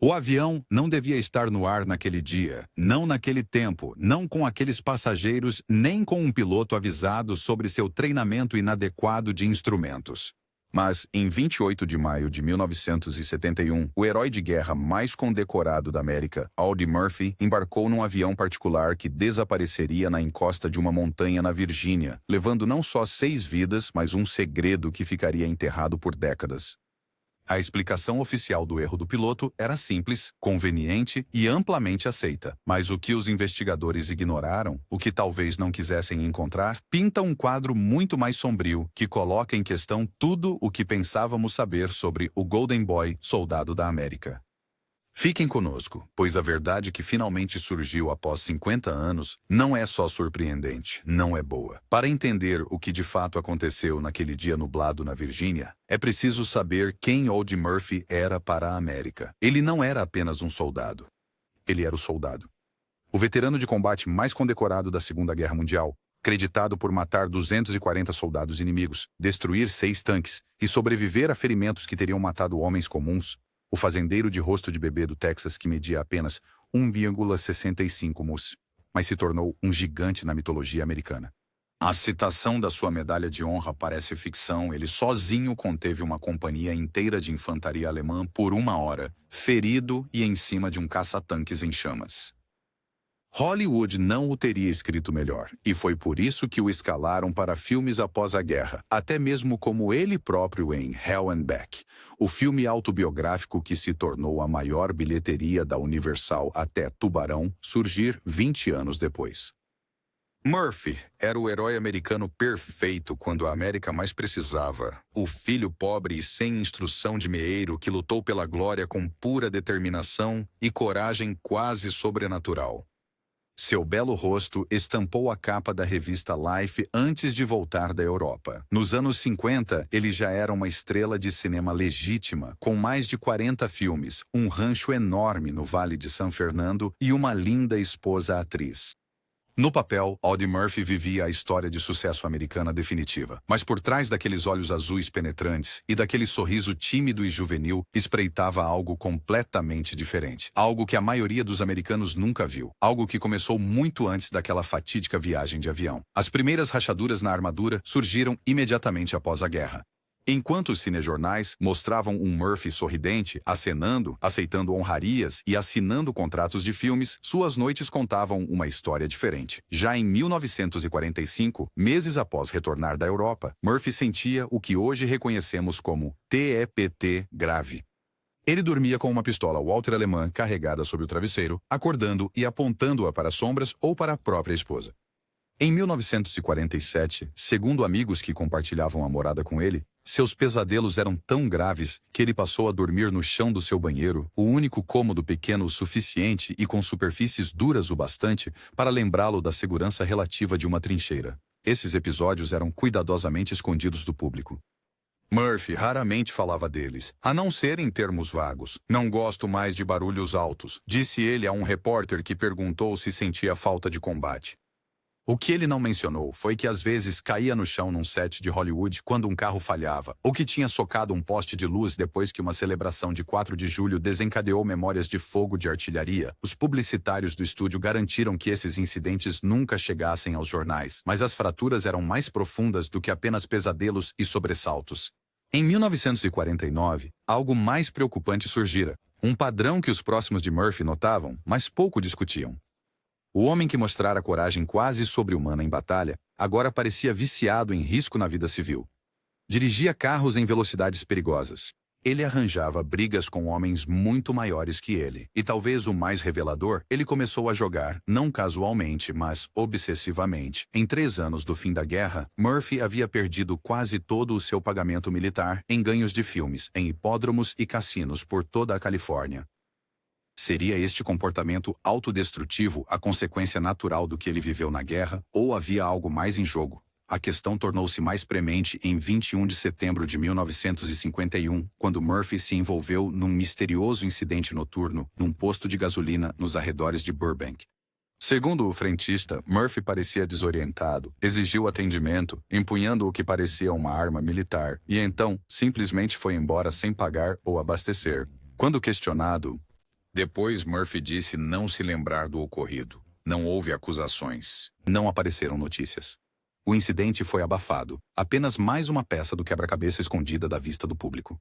O avião não devia estar no ar naquele dia, não naquele tempo, não com aqueles passageiros, nem com um piloto avisado sobre seu treinamento inadequado de instrumentos. Mas, em 28 de maio de 1971, o herói de guerra mais condecorado da América, Audie Murphy, embarcou num avião particular que desapareceria na encosta de uma montanha na Virgínia, levando não só 6 vidas, mas um segredo que ficaria enterrado por décadas. A explicação oficial do erro do piloto era simples, conveniente e amplamente aceita. Mas o que os investigadores ignoraram, o que talvez não quisessem encontrar, pinta um quadro muito mais sombrio que coloca em questão tudo o que pensávamos saber sobre o Golden Boy, soldado da América. Fiquem conosco, pois a verdade que finalmente surgiu após 50 anos não é só surpreendente, não é boa. Para entender o que de fato aconteceu naquele dia nublado na Virgínia, é preciso saber quem Audie Murphy era para a América. Ele não era apenas um soldado. Ele era o soldado. O veterano de combate mais condecorado da Segunda Guerra Mundial, creditado por matar 240 soldados inimigos, destruir 6 tanques e sobreviver a ferimentos que teriam matado homens comuns, o fazendeiro de rosto de bebê do Texas que media apenas 1,65 mus, mas se tornou um gigante na mitologia americana. A citação da sua medalha de honra parece ficção. Ele sozinho conteve uma companhia inteira de infantaria alemã por 1 hora, ferido e em cima de um caça-tanques em chamas. Hollywood não o teria escrito melhor, e foi por isso que o escalaram para filmes após a guerra, até mesmo como ele próprio em Hell and Back, o filme autobiográfico que se tornou a maior bilheteria da Universal até Tubarão surgir 20 anos depois. Murphy era o herói americano perfeito quando a América mais precisava, o filho pobre e sem instrução de meeiro que lutou pela glória com pura determinação e coragem quase sobrenatural. Seu belo rosto estampou a capa da revista Life antes de voltar da Europa. Nos anos 50, ele já era uma estrela de cinema legítima, com mais de 40 filmes, um rancho enorme no Vale de San Fernando e uma linda esposa atriz. No papel, Audie Murphy vivia a história de sucesso americana definitiva. Mas por trás daqueles olhos azuis penetrantes e daquele sorriso tímido e juvenil, espreitava algo completamente diferente. Algo que a maioria dos americanos nunca viu. Algo que começou muito antes daquela fatídica viagem de avião. As primeiras rachaduras na armadura surgiram imediatamente após a guerra. Enquanto os cinejornais mostravam um Murphy sorridente, acenando, aceitando honrarias e assinando contratos de filmes, suas noites contavam uma história diferente. Já em 1945, meses após retornar da Europa, Murphy sentia o que hoje reconhecemos como TEPT grave. Ele dormia com uma pistola Walter alemã carregada sob o travesseiro, acordando e apontando-a para as sombras ou para a própria esposa. Em 1947, segundo amigos que compartilhavam a morada com ele, seus pesadelos eram tão graves que ele passou a dormir no chão do seu banheiro, o único cômodo pequeno o suficiente e com superfícies duras o bastante para lembrá-lo da segurança relativa de uma trincheira. Esses episódios eram cuidadosamente escondidos do público. Murphy raramente falava deles, a não ser em termos vagos. "Não gosto mais de barulhos altos", disse ele a um repórter que perguntou se sentia falta de combate. O que ele não mencionou foi que às vezes caía no chão num set de Hollywood quando um carro falhava, ou que tinha socado um poste de luz depois que uma celebração de 4 de julho desencadeou memórias de fogo de artilharia. Os publicitários do estúdio garantiram que esses incidentes nunca chegassem aos jornais, mas as fraturas eram mais profundas do que apenas pesadelos e sobressaltos. Em 1949, algo mais preocupante surgira, um padrão que os próximos de Murphy notavam, mas pouco discutiam. O homem que mostrara coragem quase sobre-humana em batalha, agora parecia viciado em risco na vida civil. Dirigia carros em velocidades perigosas. Ele arranjava brigas com homens muito maiores que ele. E talvez o mais revelador, ele começou a jogar, não casualmente, mas obsessivamente. Em 3 anos do fim da guerra, Murphy havia perdido quase todo o seu pagamento militar em ganhos de filmes, em hipódromos e cassinos por toda a Califórnia. Seria este comportamento autodestrutivo a consequência natural do que ele viveu na guerra, ou havia algo mais em jogo? A questão tornou-se mais premente em 21 de setembro de 1951, quando Murphy se envolveu num misterioso incidente noturno num posto de gasolina nos arredores de Burbank. Segundo o frentista, Murphy parecia desorientado, exigiu atendimento, empunhando o que parecia uma arma militar, e então simplesmente foi embora sem pagar ou abastecer. Quando questionado, Depois, Murphy disse não se lembrar do ocorrido. Não houve acusações. Não apareceram notícias. O incidente foi abafado, apenas mais uma peça do quebra-cabeça escondida da vista do público.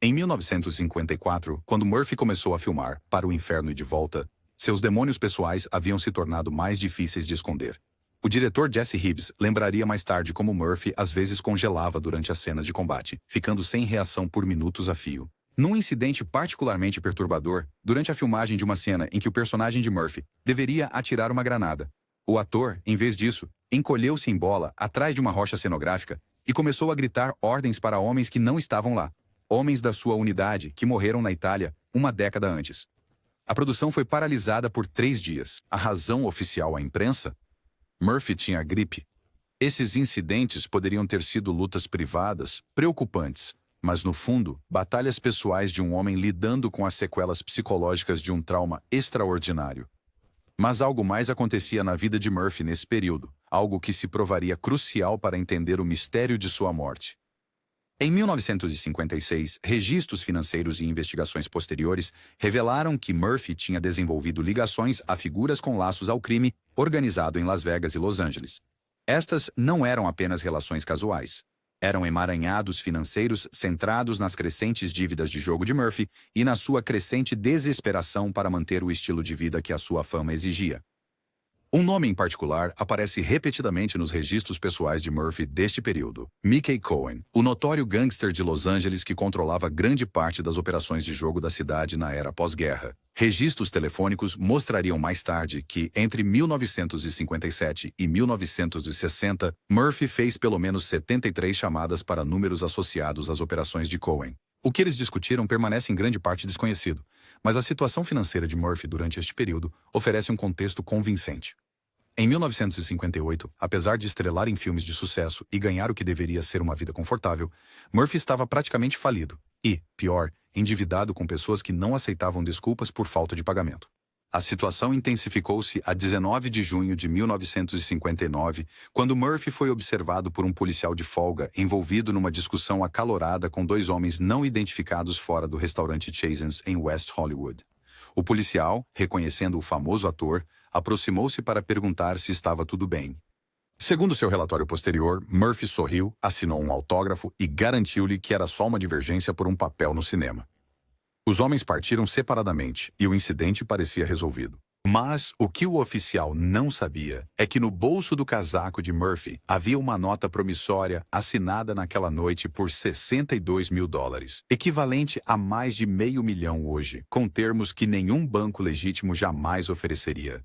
Em 1954, quando Murphy começou a filmar Para o Inferno e de Volta, seus demônios pessoais haviam se tornado mais difíceis de esconder. O diretor Jesse Hibbs lembraria mais tarde como Murphy às vezes congelava durante as cenas de combate, ficando sem reação por minutos a fio. Num incidente particularmente perturbador, durante a filmagem de uma cena em que o personagem de Murphy deveria atirar uma granada, o ator, em vez disso, encolheu-se em bola atrás de uma rocha cenográfica e começou a gritar ordens para homens que não estavam lá, homens da sua unidade que morreram na Itália uma década antes. A produção foi paralisada por 3 dias. A razão oficial à imprensa? Murphy tinha gripe. Esses incidentes poderiam ter sido lutas privadas, preocupantes, mas no fundo, batalhas pessoais de um homem lidando com as sequelas psicológicas de um trauma extraordinário. Mas algo mais acontecia na vida de Murphy nesse período, algo que se provaria crucial para entender o mistério de sua morte. Em 1956, registros financeiros e investigações posteriores revelaram que Murphy tinha desenvolvido ligações a figuras com laços ao crime organizado em Las Vegas e Los Angeles. Estas não eram apenas relações casuais. Eram emaranhados financeiros centrados nas crescentes dívidas de jogo de Murphy e na sua crescente desesperação para manter o estilo de vida que a sua fama exigia. Um nome em particular aparece repetidamente nos registros pessoais de Murphy deste período: Mickey Cohen, o notório gangster de Los Angeles que controlava grande parte das operações de jogo da cidade na era pós-guerra. Registros telefônicos mostrariam mais tarde que, entre 1957 e 1960, Murphy fez pelo menos 73 chamadas para números associados às operações de Cohen. O que eles discutiram permanece em grande parte desconhecido, mas a situação financeira de Murphy durante este período oferece um contexto convincente. Em 1958, apesar de estrelar em filmes de sucesso e ganhar o que deveria ser uma vida confortável, Murphy estava praticamente falido e, pior, endividado com pessoas que não aceitavam desculpas por falta de pagamento. A situação intensificou-se a 19 de junho de 1959, quando Murphy foi observado por um policial de folga envolvido numa discussão acalorada com 2 homens não identificados fora do restaurante Chasen's em West Hollywood. O policial, reconhecendo o famoso ator, aproximou-se para perguntar se estava tudo bem. Segundo seu relatório posterior, Murphy sorriu, assinou um autógrafo e garantiu-lhe que era só uma divergência por um papel no cinema. Os homens partiram separadamente e o incidente parecia resolvido. Mas o que o oficial não sabia é que no bolso do casaco de Murphy havia uma nota promissória assinada naquela noite por $62 mil, equivalente a mais de $500 mil hoje, com termos que nenhum banco legítimo jamais ofereceria.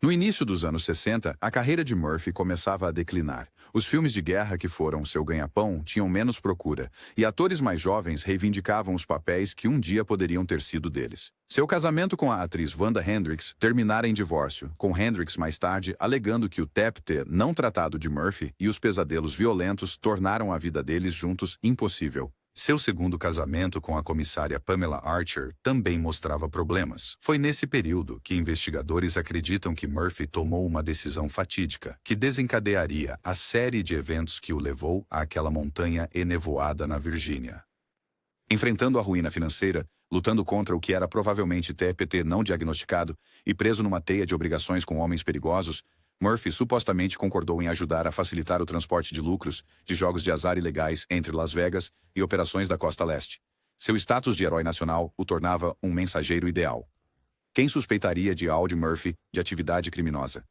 No início dos anos 60, a carreira de Murphy começava a declinar. Os filmes de guerra que foram seu ganha-pão tinham menos procura, e atores mais jovens reivindicavam os papéis que um dia poderiam ter sido deles. Seu casamento com a atriz Wanda Hendricks terminara em divórcio, com Hendricks mais tarde alegando que o TEPT não tratado de Murphy e os pesadelos violentos tornaram a vida deles juntos impossível. Seu segundo casamento com a comissária Pamela Archer também mostrava problemas. Foi nesse período que investigadores acreditam que Murphy tomou uma decisão fatídica, que desencadearia a série de eventos que o levou àquela montanha enevoada na Virgínia. Enfrentando a ruína financeira, lutando contra o que era provavelmente TPT não diagnosticado e preso numa teia de obrigações com homens perigosos, Murphy supostamente concordou em ajudar a facilitar o transporte de lucros de jogos de azar ilegais entre Las Vegas e operações da Costa Leste. Seu status de herói nacional o tornava um mensageiro ideal. Quem suspeitaria de Audie Murphy de atividade criminosa?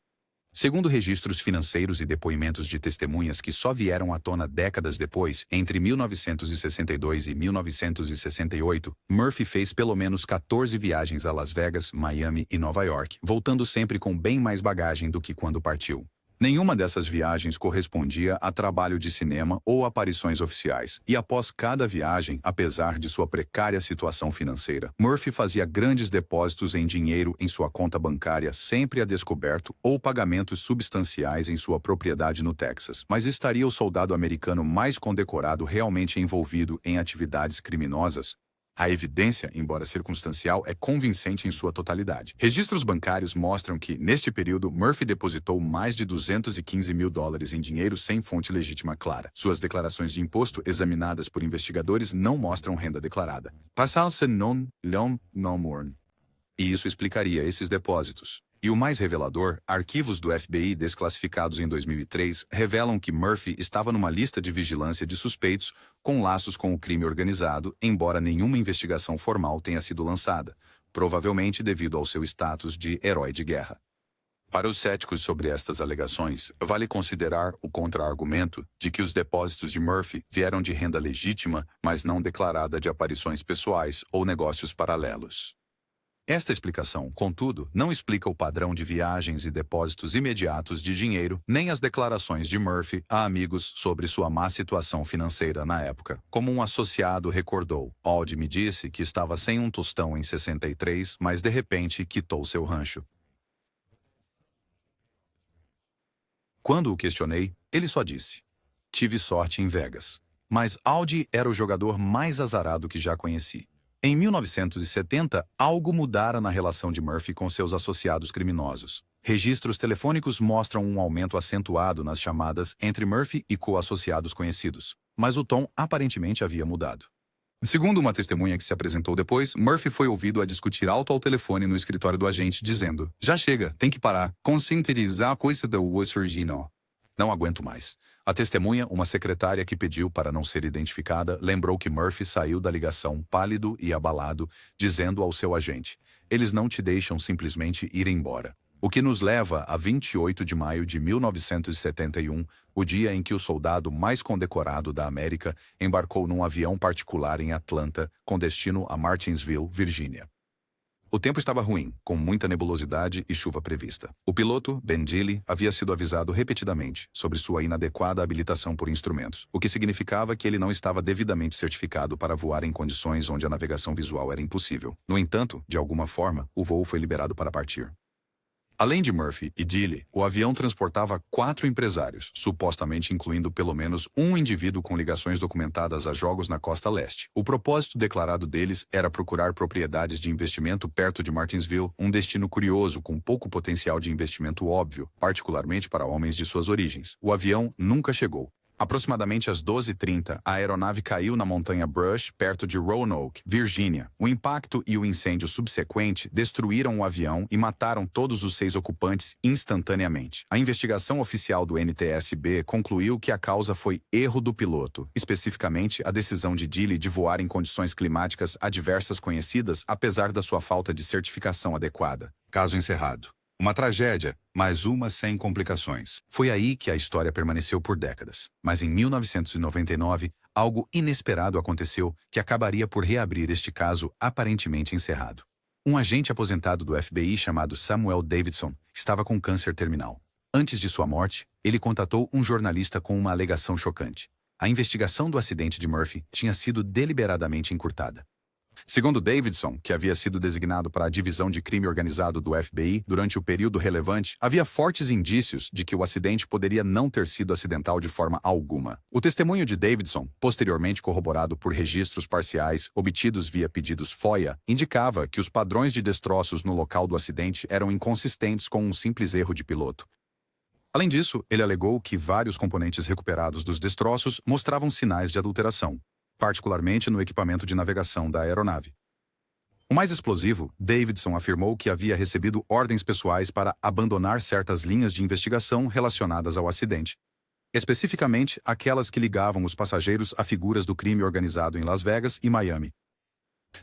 Segundo registros financeiros e depoimentos de testemunhas que só vieram à tona décadas depois, entre 1962 e 1968, Murphy fez pelo menos 14 viagens a Las Vegas, Miami e Nova York, voltando sempre com bem mais bagagem do que quando partiu. Nenhuma dessas viagens correspondia a trabalho de cinema ou aparições oficiais, e após cada viagem, apesar de sua precária situação financeira, Murphy fazia grandes depósitos em dinheiro em sua conta bancária sempre a descoberto ou pagamentos substanciais em sua propriedade no Texas. Mas estaria o soldado americano mais condecorado realmente envolvido em atividades criminosas? A evidência, embora circunstancial, é convincente em sua totalidade. Registros bancários mostram que, neste período, Murphy depositou mais de $215 mil em dinheiro sem fonte legítima clara. Suas declarações de imposto, examinadas por investigadores, não mostram renda declarada. Passam-se non morn. e isso explicaria esses depósitos. E o mais revelador, arquivos do FBI desclassificados em 2003 revelam que Murphy estava numa lista de vigilância de suspeitos com laços com o crime organizado, embora nenhuma investigação formal tenha sido lançada, provavelmente devido ao seu status de herói de guerra. Para os céticos sobre estas alegações, vale considerar o contra-argumento de que os depósitos de Murphy vieram de renda legítima, mas não declarada de aparições pessoais ou negócios paralelos. Esta explicação, contudo, não explica o padrão de viagens e depósitos imediatos de dinheiro, nem as declarações de Murphy a amigos sobre sua má situação financeira na época. Como um associado recordou, Aldi me disse que estava sem um tostão em 63, mas de repente quitou seu rancho. Quando o questionei, ele só disse: tive sorte em Vegas. Mas Aldi era o jogador mais azarado que já conheci. Em 1970, algo mudara na relação de Murphy com seus associados criminosos. Registros telefônicos mostram um aumento acentuado nas chamadas entre Murphy e co-associados conhecidos, mas o tom aparentemente havia mudado. Segundo uma testemunha que se apresentou depois, Murphy foi ouvido a discutir alto ao telefone no escritório do agente, dizendo: já chega, tem que parar, consintetizar a coisa do original. Não aguento mais. A testemunha, uma secretária que pediu para não ser identificada, lembrou que Murphy saiu da ligação pálido e abalado, dizendo ao seu agente: eles não te deixam simplesmente ir embora. O que nos leva a 28 de maio de 1971, o dia em que o soldado mais condecorado da América embarcou num avião particular em Atlanta, com destino a Martinsville, Virgínia. O tempo estava ruim, com muita nebulosidade e chuva prevista. O piloto, Ben Dilley, havia sido avisado repetidamente sobre sua inadequada habilitação por instrumentos, o que significava que ele não estava devidamente certificado para voar em condições onde a navegação visual era impossível. No entanto, de alguma forma, o voo foi liberado para partir. Além de Murphy e Dilley, o avião transportava 4 empresários, supostamente incluindo pelo menos um indivíduo com ligações documentadas a jogos na costa leste. O propósito declarado deles era procurar propriedades de investimento perto de Martinsville, um destino curioso com pouco potencial de investimento óbvio, particularmente para homens de suas origens. O avião nunca chegou. Aproximadamente às 12h30, a aeronave caiu na montanha Brush, perto de Roanoke, Virgínia. O impacto e o incêndio subsequente destruíram o avião e mataram todos os 6 ocupantes instantaneamente. A investigação oficial do NTSB concluiu que a causa foi erro do piloto, especificamente a decisão de Dilley de voar em condições climáticas adversas conhecidas, apesar da sua falta de certificação adequada. Caso encerrado. Uma tragédia, mas uma sem complicações. Foi aí que a história permaneceu por décadas. Mas em 1999, algo inesperado aconteceu que acabaria por reabrir este caso aparentemente encerrado. Um agente aposentado do FBI chamado Samuel Davidson estava com câncer terminal. Antes de sua morte, ele contatou um jornalista com uma alegação chocante. A investigação do acidente de Murphy tinha sido deliberadamente encurtada. Segundo Davidson, que havia sido designado para a divisão de crime organizado do FBI durante o período relevante, havia fortes indícios de que o acidente poderia não ter sido acidental de forma alguma. O testemunho de Davidson, posteriormente corroborado por registros parciais obtidos via pedidos FOIA, indicava que os padrões de destroços no local do acidente eram inconsistentes com um simples erro de piloto. Além disso, ele alegou que vários componentes recuperados dos destroços mostravam sinais de adulteração, particularmente no equipamento de navegação da aeronave. O mais explosivo, Davidson afirmou que havia recebido ordens pessoais para abandonar certas linhas de investigação relacionadas ao acidente, especificamente aquelas que ligavam os passageiros a figuras do crime organizado em Las Vegas e Miami.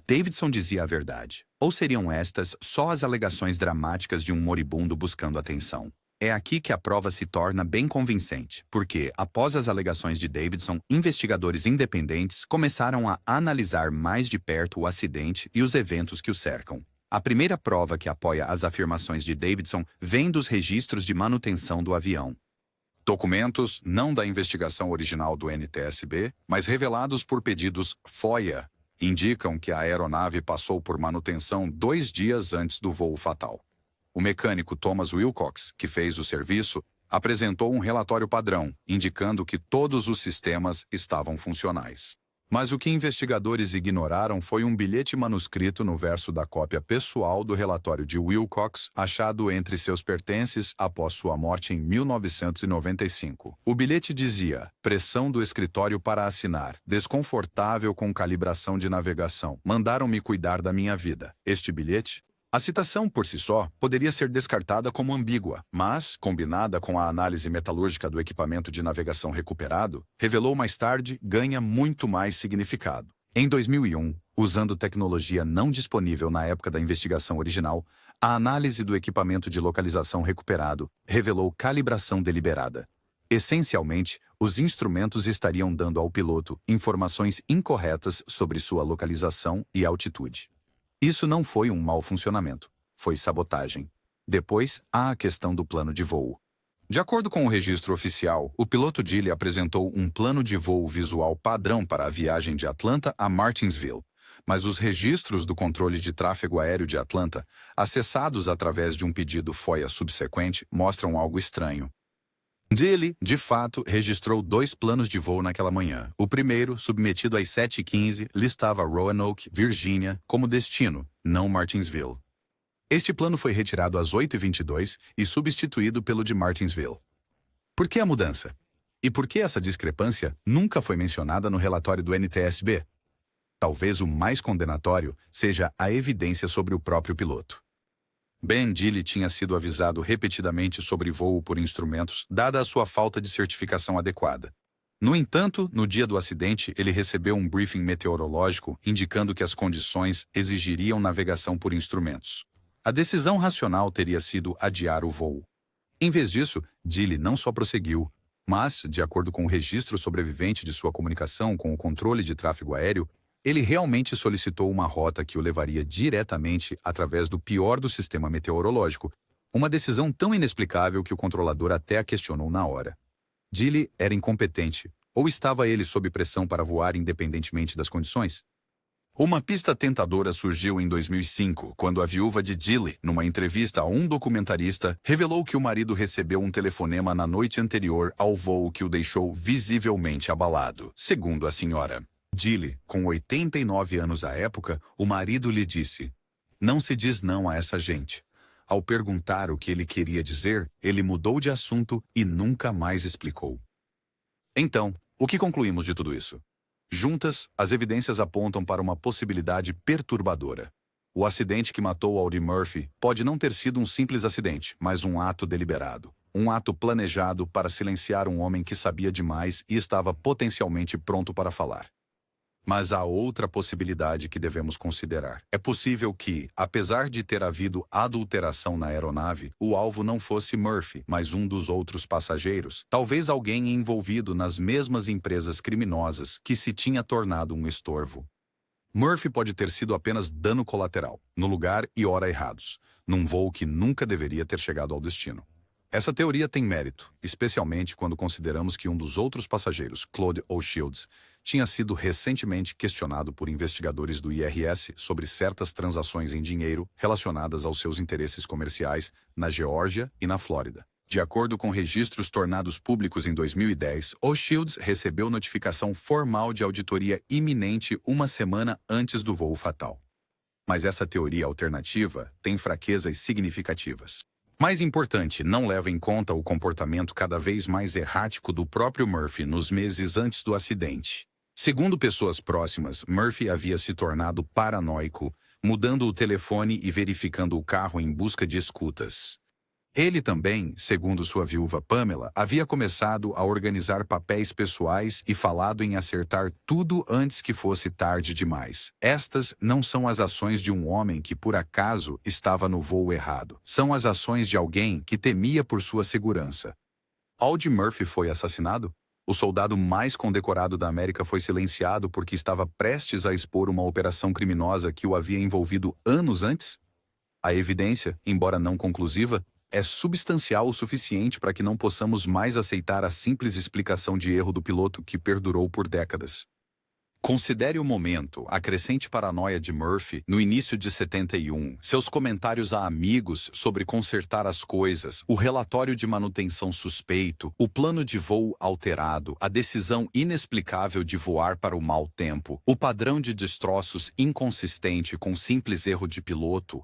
Davidson dizia a verdade, ou seriam estas só as alegações dramáticas de um moribundo buscando atenção? É aqui que a prova se torna bem convincente, porque, após as alegações de Davidson, investigadores independentes começaram a analisar mais de perto o acidente e os eventos que o cercam. A primeira prova que apoia as afirmações de Davidson vem dos registros de manutenção do avião. Documentos não da investigação original do NTSB, mas revelados por pedidos FOIA, indicam que a aeronave passou por manutenção 2 dias antes do voo fatal. O mecânico Thomas Wilcox, que fez o serviço, apresentou um relatório padrão, indicando que todos os sistemas estavam funcionais. Mas o que investigadores ignoraram foi um bilhete manuscrito no verso da cópia pessoal do relatório de Wilcox, achado entre seus pertences após sua morte em 1995. O bilhete dizia: pressão do escritório para assinar, desconfortável com calibração de navegação, mandaram-me cuidar da minha vida. Este bilhete A citação, por si só, poderia ser descartada como ambígua, mas, combinada com a análise metalúrgica do equipamento de navegação recuperado, revelou mais tarde ganha muito mais significado. Em 2001, usando tecnologia não disponível na época da investigação original, a análise do equipamento de localização recuperado revelou calibração deliberada. Essencialmente, os instrumentos estariam dando ao piloto informações incorretas sobre sua localização e altitude. Isso não foi um mau funcionamento, foi sabotagem. Depois, há a questão do plano de voo. De acordo com o registro oficial, o piloto Dilley apresentou um plano de voo visual padrão para a viagem de Atlanta a Martinsville, mas os registros do controle de tráfego aéreo de Atlanta, acessados através de um pedido FOIA subsequente, mostram algo estranho. Dilley, de fato, registrou 2 planos de voo naquela manhã. O primeiro, submetido às 7h15, listava Roanoke, Virgínia, como destino, não Martinsville. Este plano foi retirado às 8h22 e substituído pelo de Martinsville. Por que a mudança? E por que essa discrepância nunca foi mencionada no relatório do NTSB? Talvez o mais condenatório seja a evidência sobre o próprio piloto. Ben Dilley tinha sido avisado repetidamente sobre voo por instrumentos, dada a sua falta de certificação adequada. No entanto, no dia do acidente, ele recebeu um briefing meteorológico indicando que as condições exigiriam navegação por instrumentos. A decisão racional teria sido adiar o voo. Em vez disso, Dilley não só prosseguiu, mas, de acordo com o registro sobrevivente de sua comunicação com o controle de tráfego aéreo, ele realmente solicitou uma rota que o levaria diretamente através do pior do sistema meteorológico, uma decisão tão inexplicável que o controlador até a questionou na hora. Dilley era incompetente, ou estava ele sob pressão para voar independentemente das condições? Uma pista tentadora surgiu em 2005, quando a viúva de Dilley, numa entrevista a um documentarista, revelou que o marido recebeu um telefonema na noite anterior ao voo que o deixou visivelmente abalado, segundo a senhora. Dilley, com 89 anos à época, o marido lhe disse: "Não se diz não a essa gente." Ao perguntar o que ele queria dizer, ele mudou de assunto e nunca mais explicou. Então, o que concluímos de tudo isso? Juntas, as evidências apontam para uma possibilidade perturbadora. O acidente que matou Audie Murphy pode não ter sido um simples acidente, mas um ato deliberado. Um ato planejado para silenciar um homem que sabia demais e estava potencialmente pronto para falar. Mas há outra possibilidade que devemos considerar. É possível que, apesar de ter havido adulteração na aeronave, o alvo não fosse Murphy, mas um dos outros passageiros. Talvez alguém envolvido nas mesmas empresas criminosas que se tinha tornado um estorvo. Murphy pode ter sido apenas dano colateral, no lugar e hora errados, num voo que nunca deveria ter chegado ao destino. Essa teoria tem mérito, especialmente quando consideramos que um dos outros passageiros, Claude O'Shields, tinha sido recentemente questionado por investigadores do IRS sobre certas transações em dinheiro relacionadas aos seus interesses comerciais na Geórgia e na Flórida. De acordo com registros tornados públicos em 2010, O'Shields recebeu notificação formal de auditoria iminente uma semana antes do voo fatal. Mas essa teoria alternativa tem fraquezas significativas. Mais importante, não leva em conta o comportamento cada vez mais errático do próprio Murphy nos meses antes do acidente. Segundo pessoas próximas, Murphy havia se tornado paranoico, mudando o telefone e verificando o carro em busca de escutas. Ele também, segundo sua viúva Pamela, havia começado a organizar papéis pessoais e falado em acertar tudo antes que fosse tarde demais. Estas não são as ações de um homem que, por acaso, estava no voo errado. São as ações de alguém que temia por sua segurança. Audie Murphy foi assassinado? O soldado mais condecorado da América foi silenciado porque estava prestes a expor uma operação criminosa que o havia envolvido anos antes? A evidência, embora não conclusiva, é substancial o suficiente para que não possamos mais aceitar a simples explicação de erro do piloto que perdurou por décadas. Considere o momento, a crescente paranoia de Murphy no início de 71, seus comentários a amigos sobre consertar as coisas, o relatório de manutenção suspeito, o plano de voo alterado, a decisão inexplicável de voar para o mau tempo, o padrão de destroços inconsistente com simples erro de piloto,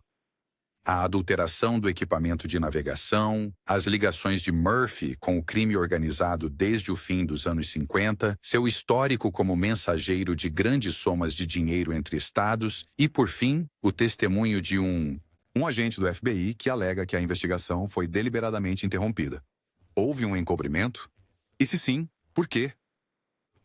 a adulteração do equipamento de navegação, as ligações de Murphy com o crime organizado desde o fim dos anos 50, seu histórico como mensageiro de grandes somas de dinheiro entre estados e, por fim, o testemunho de um Um agente do FBI que alega que a investigação foi deliberadamente interrompida. Houve um encobrimento? E se sim, por quê?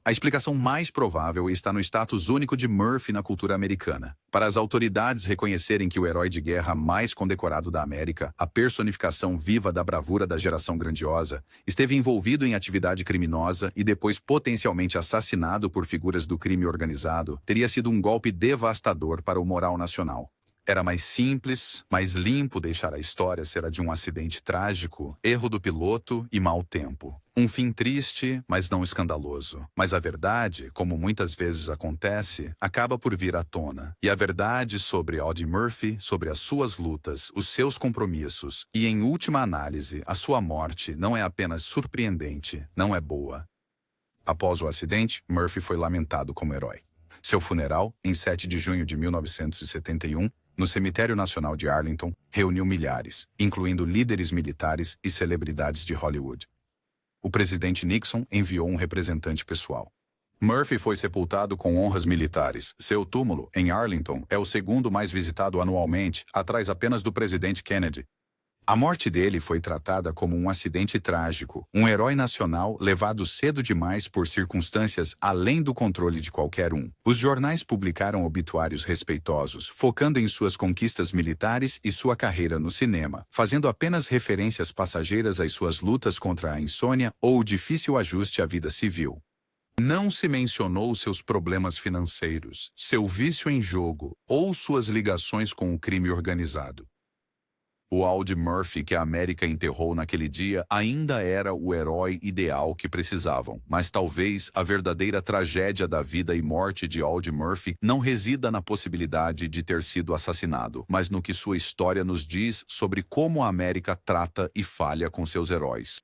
A explicação mais provável está no status único de Murphy na cultura americana. Para as autoridades reconhecerem que o herói de guerra mais condecorado da América, a personificação viva da bravura da geração grandiosa, esteve envolvido em atividade criminosa e depois potencialmente assassinado por figuras do crime organizado, teria sido um golpe devastador para o moral nacional. Era mais simples, mais limpo deixar a história ser a de um acidente trágico, erro do piloto e mau tempo. Um fim triste, mas não escandaloso. Mas a verdade, como muitas vezes acontece, acaba por vir à tona. E a verdade sobre Audie Murphy, sobre as suas lutas, os seus compromissos e, em última análise, a sua morte não é apenas surpreendente, não é boa. Após o acidente, Murphy foi lamentado como herói. Seu funeral, em 7 de junho de 1971, no Cemitério Nacional de Arlington, reuniu milhares, incluindo líderes militares e celebridades de Hollywood. O presidente Nixon enviou um representante pessoal. Murphy foi sepultado com honras militares. Seu túmulo, em Arlington, é o segundo mais visitado anualmente, atrás apenas do presidente Kennedy. A morte dele foi tratada como um acidente trágico, um herói nacional levado cedo demais por circunstâncias além do controle de qualquer um. Os jornais publicaram obituários respeitosos, focando em suas conquistas militares e sua carreira no cinema, fazendo apenas referências passageiras às suas lutas contra a insônia ou o difícil ajuste à vida civil. Não se mencionou seus problemas financeiros, seu vício em jogo ou suas ligações com o crime organizado. O Audie Murphy que a América enterrou naquele dia ainda era o herói ideal que precisavam, mas talvez a verdadeira tragédia da vida e morte de Audie Murphy não resida na possibilidade de ter sido assassinado, mas no que sua história nos diz sobre como a América trata e falha com seus heróis.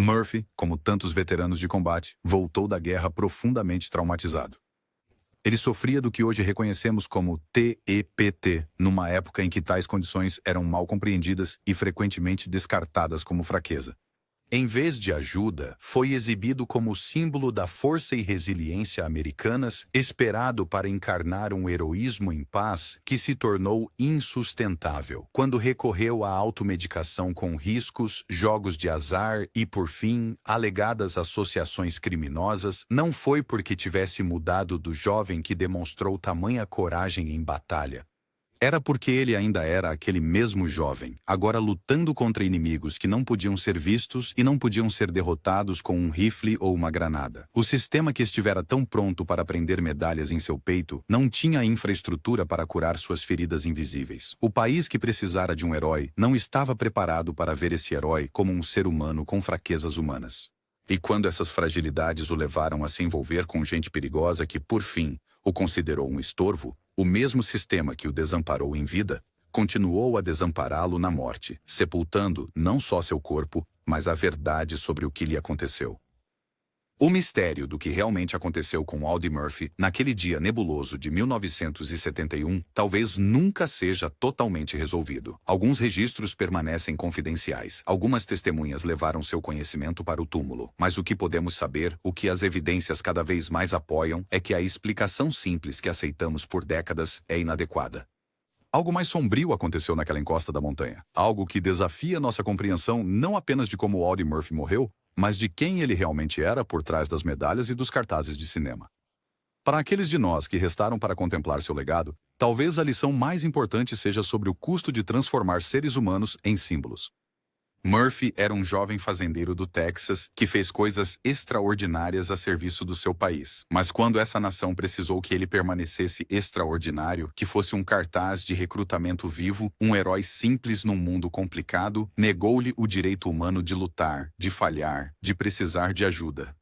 Murphy, como tantos veteranos de combate, voltou da guerra profundamente traumatizado. Ele sofria do que hoje reconhecemos como TEPT, numa época em que tais condições eram mal compreendidas e frequentemente descartadas como fraqueza. Em vez de ajuda, foi exibido como símbolo da força e resiliência americanas, esperado para encarnar um heroísmo em paz que se tornou insustentável, quando recorreu à automedicação com riscos, jogos de azar e, por fim, alegadas associações criminosas. Não foi porque tivesse mudado do jovem que demonstrou tamanha coragem em batalha. Era porque ele ainda era aquele mesmo jovem, agora lutando contra inimigos que não podiam ser vistos e não podiam ser derrotados com um rifle ou uma granada. O sistema que estivera tão pronto para prender medalhas em seu peito não tinha infraestrutura para curar suas feridas invisíveis. O país que precisara de um herói não estava preparado para ver esse herói como um ser humano com fraquezas humanas. E quando essas fragilidades o levaram a se envolver com gente perigosa que, por fim, o considerou um estorvo, o mesmo sistema que o desamparou em vida, continuou a desampará-lo na morte, sepultando não só seu corpo, mas a verdade sobre o que lhe aconteceu. O mistério do que realmente aconteceu com Audie Murphy naquele dia nebuloso de 1971 talvez nunca seja totalmente resolvido. Alguns registros permanecem confidenciais. Algumas testemunhas levaram seu conhecimento para o túmulo. Mas o que podemos saber, o que as evidências cada vez mais apoiam, é que a explicação simples que aceitamos por décadas é inadequada. Algo mais sombrio aconteceu naquela encosta da montanha. Algo que desafia nossa compreensão não apenas de como Audie Murphy morreu, mas de quem ele realmente era por trás das medalhas e dos cartazes de cinema. Para aqueles de nós que restaram para contemplar seu legado, talvez a lição mais importante seja sobre o custo de transformar seres humanos em símbolos. Murphy era um jovem fazendeiro do Texas que fez coisas extraordinárias a serviço do seu país. Mas quando essa nação precisou que ele permanecesse extraordinário, que fosse um cartaz de recrutamento vivo, um herói simples num mundo complicado, negou-lhe o direito humano de lutar, de falhar, de precisar de ajuda.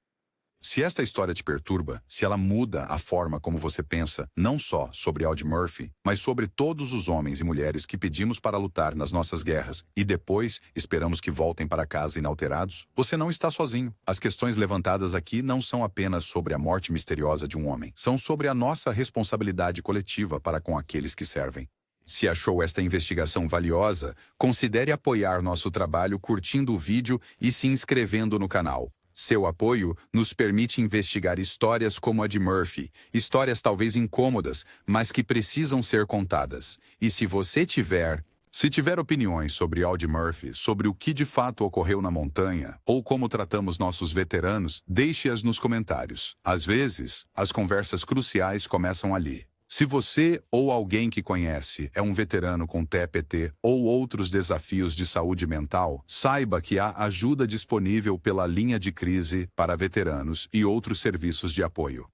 Se esta história te perturba, se ela muda a forma como você pensa, não só sobre Audie Murphy, mas sobre todos os homens e mulheres que pedimos para lutar nas nossas guerras e depois esperamos que voltem para casa inalterados, você não está sozinho. As questões levantadas aqui não são apenas sobre a morte misteriosa de um homem, são sobre a nossa responsabilidade coletiva para com aqueles que servem. Se achou esta investigação valiosa, considere apoiar nosso trabalho curtindo o vídeo e se inscrevendo no canal. Seu apoio nos permite investigar histórias como a de Murphy, histórias talvez incômodas, mas que precisam ser contadas. E se você tiver Se tiver opiniões sobre Audie Murphy, sobre o que de fato ocorreu na montanha, ou como tratamos nossos veteranos, deixe-as nos comentários. Às vezes, as conversas cruciais começam ali. Se você ou alguém que conhece é um veterano com TPT ou outros desafios de saúde mental, saiba que há ajuda disponível pela linha de crise para veteranos e outros serviços de apoio.